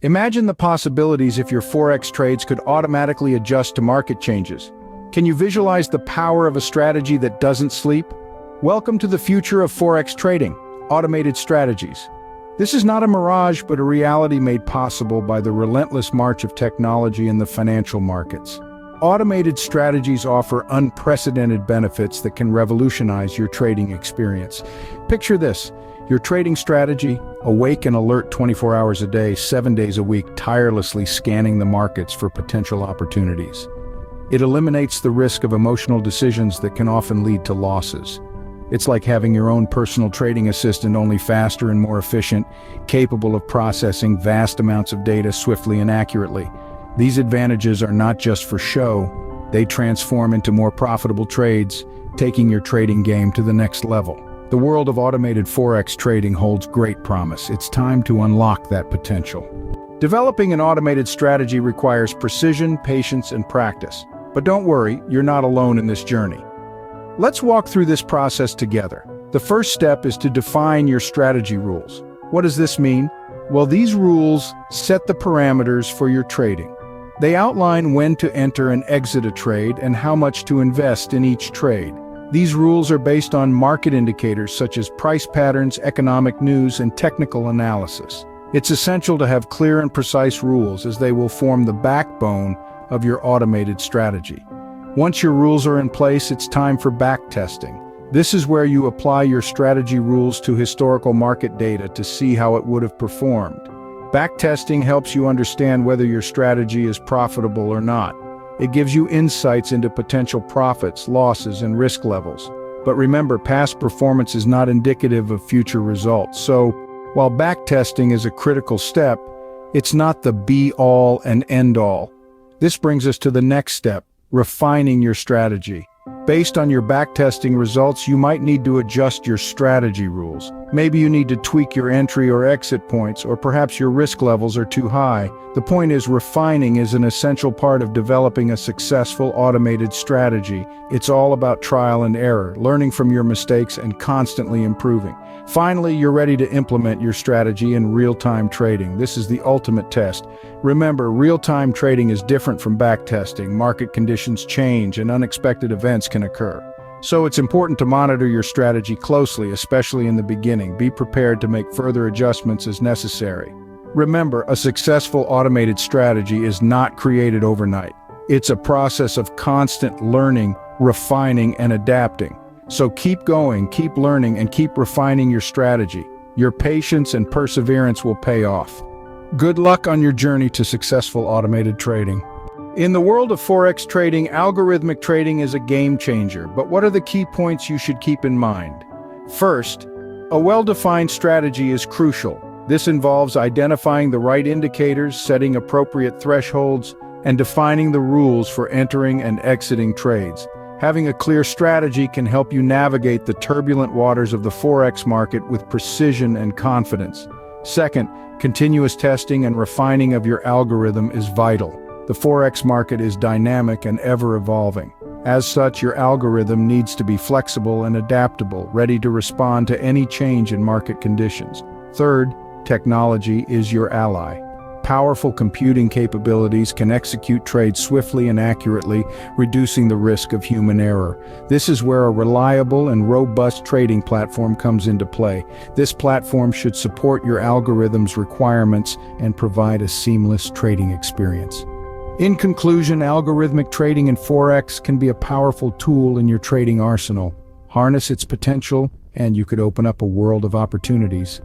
Imagine the possibilities if your Forex trades could automatically adjust to market changes. Can you visualize the power of a strategy that doesn't sleep? Welcome to the future of Forex trading, automated strategies. This is not a mirage, but a reality made possible by the relentless march of technology in the financial markets. Automated strategies offer unprecedented benefits that can revolutionize your trading experience. Picture this: your trading strategy, awake and alert 24 hours a day, 7 days a week, tirelessly scanning the markets for potential opportunities. It eliminates the risk of emotional decisions that can often lead to losses. It's like having your own personal trading assistant, only faster and more efficient, capable of processing vast amounts of data swiftly and accurately. These advantages are not just for show, they transform into more profitable trades, taking your trading game to the next level. The world of automated Forex trading holds great promise. It's time to unlock that potential. Developing an automated strategy requires precision, patience, and practice. But don't worry, you're not alone in this journey. Let's walk through this process together. The first step is to define your strategy rules. What does this mean? Well, these rules set the parameters for your trading. They outline when to enter and exit a trade and how much to invest in each trade. These rules are based on market indicators such as price patterns, economic news, and technical analysis. It's essential to have clear and precise rules, as they will form the backbone of your automated strategy. Once your rules are in place, it's time for backtesting. This is where you apply your strategy rules to historical market data to see how it would have performed. Backtesting helps you understand whether your strategy is profitable or not. It gives you insights into potential profits, losses, and risk levels. But remember, past performance is not indicative of future results. So, while backtesting is a critical step, it's not the be-all and end-all. This brings us to the next step: refining your strategy. Based on your backtesting results, you might need to adjust your strategy rules. Maybe you need to tweak your entry or exit points, or perhaps your risk levels are too high. The point is, refining is an essential part of developing a successful automated strategy. It's all about trial and error, learning from your mistakes and constantly improving. Finally, you're ready to implement your strategy in real-time trading. This is the ultimate test. Remember, real-time trading is different from backtesting. Market conditions change and unexpected events can occur. So it's important to monitor your strategy closely, especially in the beginning. Be prepared to make further adjustments as necessary. Remember, a successful automated strategy is not created overnight. It's a process of constant learning, refining, and adapting. So keep going, keep learning, and keep refining your strategy. Your patience and perseverance will pay off. Good luck on your journey to successful automated trading. In the world of Forex trading, algorithmic trading is a game changer. But what are the key points you should keep in mind? First, a well-defined strategy is crucial. This involves identifying the right indicators, setting appropriate thresholds, and defining the rules for entering and exiting trades. Having a clear strategy can help you navigate the turbulent waters of the Forex market with precision and confidence. Second, continuous testing and refining of your algorithm is vital. The Forex market is dynamic and ever-evolving. As such, your algorithm needs to be flexible and adaptable, ready to respond to any change in market conditions. Third, technology is your ally. Powerful computing capabilities can execute trades swiftly and accurately, reducing the risk of human error. This is where a reliable and robust trading platform comes into play. This platform should support your algorithm's requirements and provide a seamless trading experience. In conclusion, algorithmic trading in Forex can be a powerful tool in your trading arsenal. Harness its potential, and you could open up a world of opportunities.